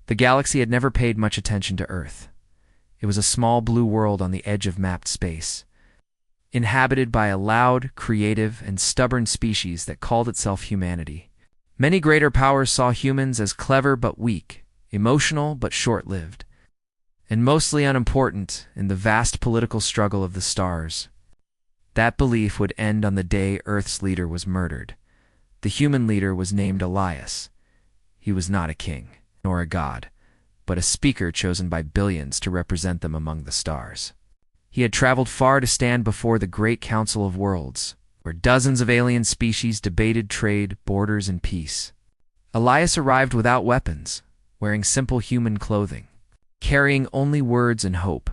The galaxy had never paid much attention to Earth. It was a small blue world on the edge of mapped space, inhabited by a loud, creative, and stubborn species that called itself humanity. Many greater powers saw humans as clever but weak, emotional but short-lived, and mostly unimportant in the vast political struggle of the stars. That belief would end on the day Earth's leader was murdered. The human leader was named Elias. He was not a king, nor a god, but a speaker chosen by billions to represent them among the stars. He had traveled far to stand before the Great Council of Worlds, where dozens of alien species debated trade, borders, and peace. Elias arrived without weapons, wearing simple human clothing, carrying only words and hope.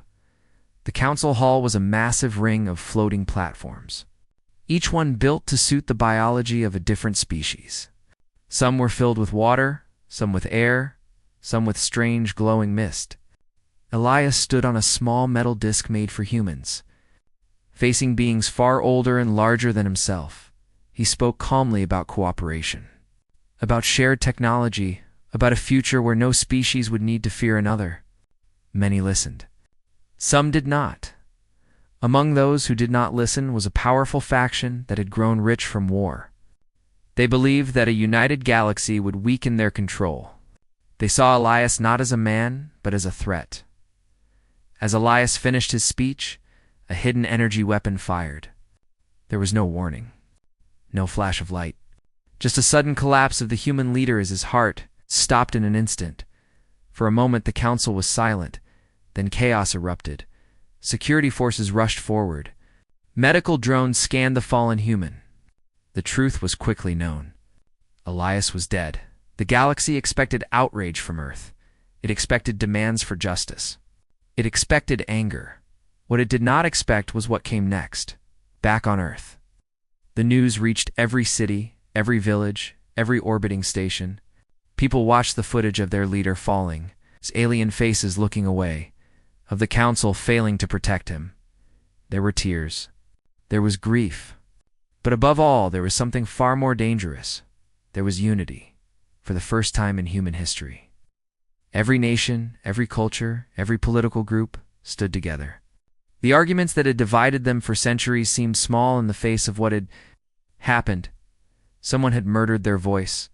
The council hall was a massive ring of floating platforms, each one built to suit the biology of a different species. Some were filled with water, some with air, some with strange glowing mist. Elias stood on a small metal disc made for humans. Facing beings far older and larger than himself, he spoke calmly about cooperation, about shared technology, about a future where no species would need to fear another. Many listened. Some did not. Among those who did not listen was a powerful faction that had grown rich from war. They believed that a united galaxy would weaken their control. They saw Elias not as a man, but as a threat. As Elias finished his speech, a hidden energy weapon fired. There was no warning, no flash of light, just a sudden collapse of the human leader as his heart stopped in an instant. For a moment the council was silent, then chaos erupted. Security forces rushed forward. Medical drones scanned the fallen human. The truth was quickly known. Elias was dead. The galaxy expected outrage from Earth. It expected demands for justice. It expected anger. What it did not expect was what came next, back on Earth. The news reached every city, every village, every orbiting station. People watched the footage of their leader falling, his alien faces looking away, of the council failing to protect him. There were tears. There was grief. But above all, there was something far more dangerous. There was unity, for the first time in human history. Every nation, every culture, every political group stood together. The arguments that had divided them for centuries seemed small in the face of what had happened. Someone had murdered their voice.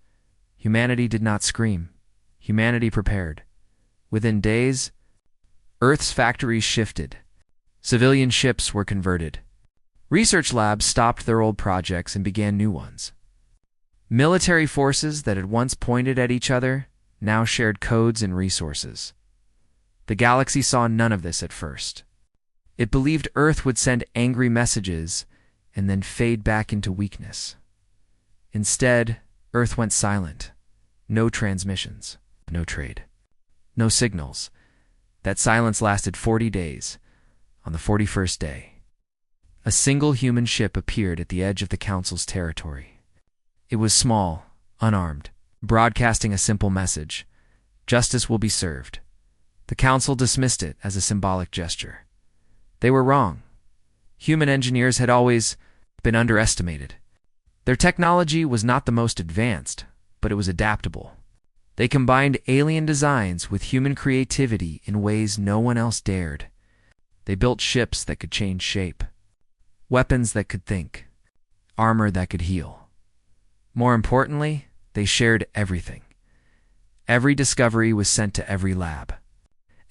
Humanity did not scream. Humanity prepared. Within days, Earth's factories shifted. Civilian ships were converted. Research labs stopped their old projects and began new ones. Military forces that had once pointed at each other now shared codes and resources. The galaxy saw none of this at first. It believed Earth would send angry messages and then fade back into weakness. Instead, Earth went silent. No transmissions, no trade, no signals. That silence lasted 40 days. On the 41st day, a single human ship appeared at the edge of the Council's territory. It was small, unarmed, broadcasting a simple message: justice will be served. The Council dismissed it as a symbolic gesture. They were wrong. Human engineers had always been underestimated. Their technology was not the most advanced, but it was adaptable. They combined alien designs with human creativity in ways no one else dared. They built ships that could change shape, weapons that could think, armor that could heal. More importantly, they shared everything. Every discovery was sent to every lab.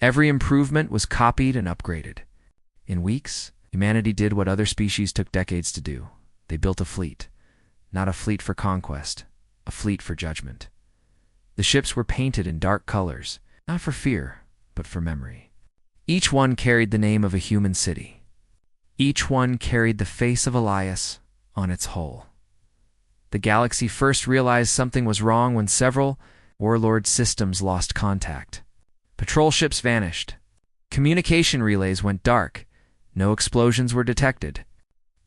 Every improvement was copied and upgraded. In weeks, humanity did what other species took decades to do. They built a fleet. Not a fleet for conquest, a fleet for judgment. The ships were painted in dark colors, not for fear, but for memory. Each one carried the name of a human city. Each one carried the face of Elias on its hull. The galaxy first realized something was wrong when several warlord systems lost contact. Patrol ships vanished. Communication relays went dark. No explosions were detected.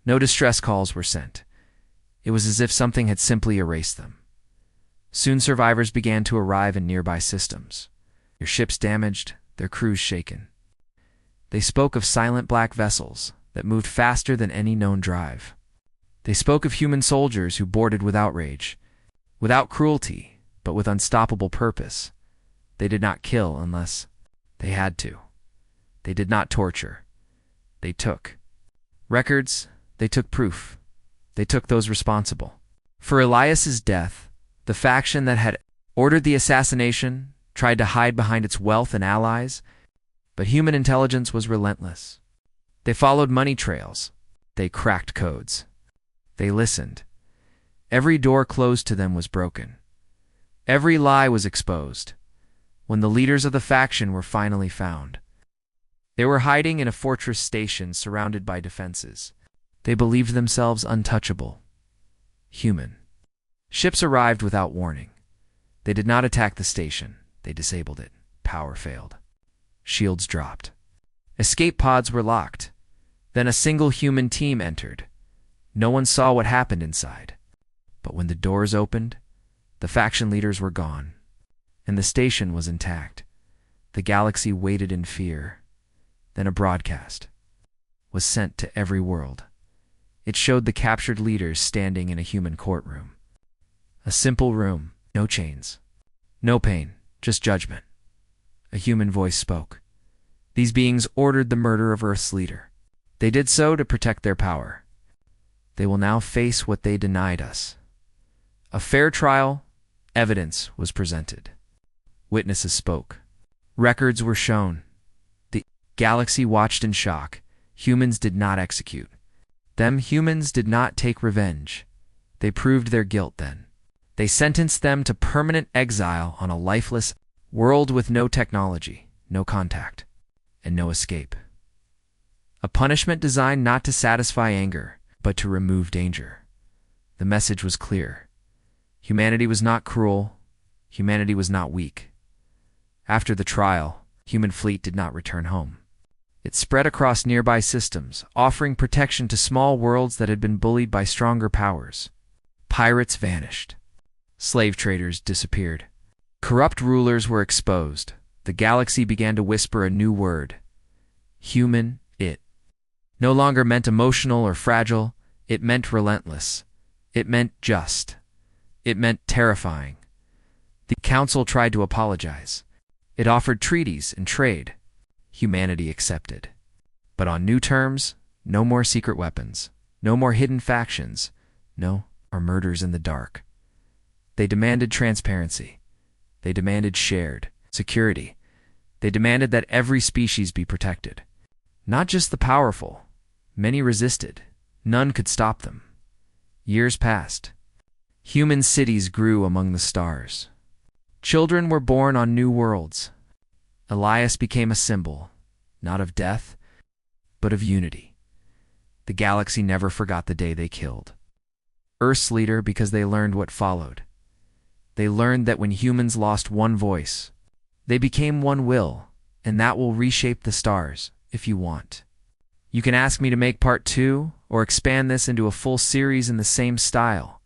No distress calls were sent. It was as if something had simply erased them. Soon survivors began to arrive in nearby systems. Their ships damaged, their crews shaken. They spoke of silent black vessels that moved faster than any known drive. They spoke of human soldiers who boarded with outrage, without cruelty, but with unstoppable purpose. They did not kill unless they had to. They did not torture. They took records. They took proof. They took those responsible. For Elias's death, the faction that had ordered the assassination tried to hide behind its wealth and allies, but human intelligence was relentless. They followed money trails. They cracked codes. They listened. Every door closed to them was broken. Every lie was exposed. When the leaders of the faction were finally found, they were hiding in a fortress station surrounded by defenses. They believed themselves untouchable, human. Ships arrived without warning. They did not attack the station. They disabled it. Power failed. Shields dropped. Escape pods were locked. Then a single human team entered. No one saw what happened inside. But when the doors opened, the faction leaders were gone, and the station was intact. The galaxy waited in fear. Then a broadcast was sent to every world. It showed the captured leaders standing in a human courtroom. A simple room, no chains, no pain, just judgment. A human voice spoke. These beings ordered the murder of Earth's leader. They did so to protect their power. They will now face what they denied us. A fair trial, evidence was presented. Witnesses spoke. Records were shown. The galaxy watched in shock. Humans did not execute. Humans did not take revenge. They proved their guilt then. They sentenced them to permanent exile on a lifeless world with no technology, no contact, and no escape. A punishment designed not to satisfy anger, but to remove danger. The message was clear. Humanity was not cruel. Humanity was not weak. After the trial, human fleet did not return home. It spread across nearby systems, offering protection to small worlds that had been bullied by stronger powers. Pirates vanished. Slave traders disappeared. Corrupt rulers were exposed. The galaxy began to whisper a new word. Human, it no longer meant emotional or fragile. It meant relentless. It meant just. It meant terrifying. The council tried to apologize. It offered treaties and trade. Humanity accepted. But on new terms, no more secret weapons, no more hidden factions, no more murders in the dark. They demanded transparency. They demanded shared security. They demanded that every species be protected. Not just the powerful. Many resisted. None could stop them. Years passed. Human cities grew among the stars. Children were born on new worlds. Elias became a symbol, not of death, but of unity. The galaxy never forgot the day they killed Earth's leader because they learned what followed. They learned that when humans lost one voice, they became one will, and that will reshape the stars, if you want. You can ask me to make part 2 or expand this into a full series in the same style.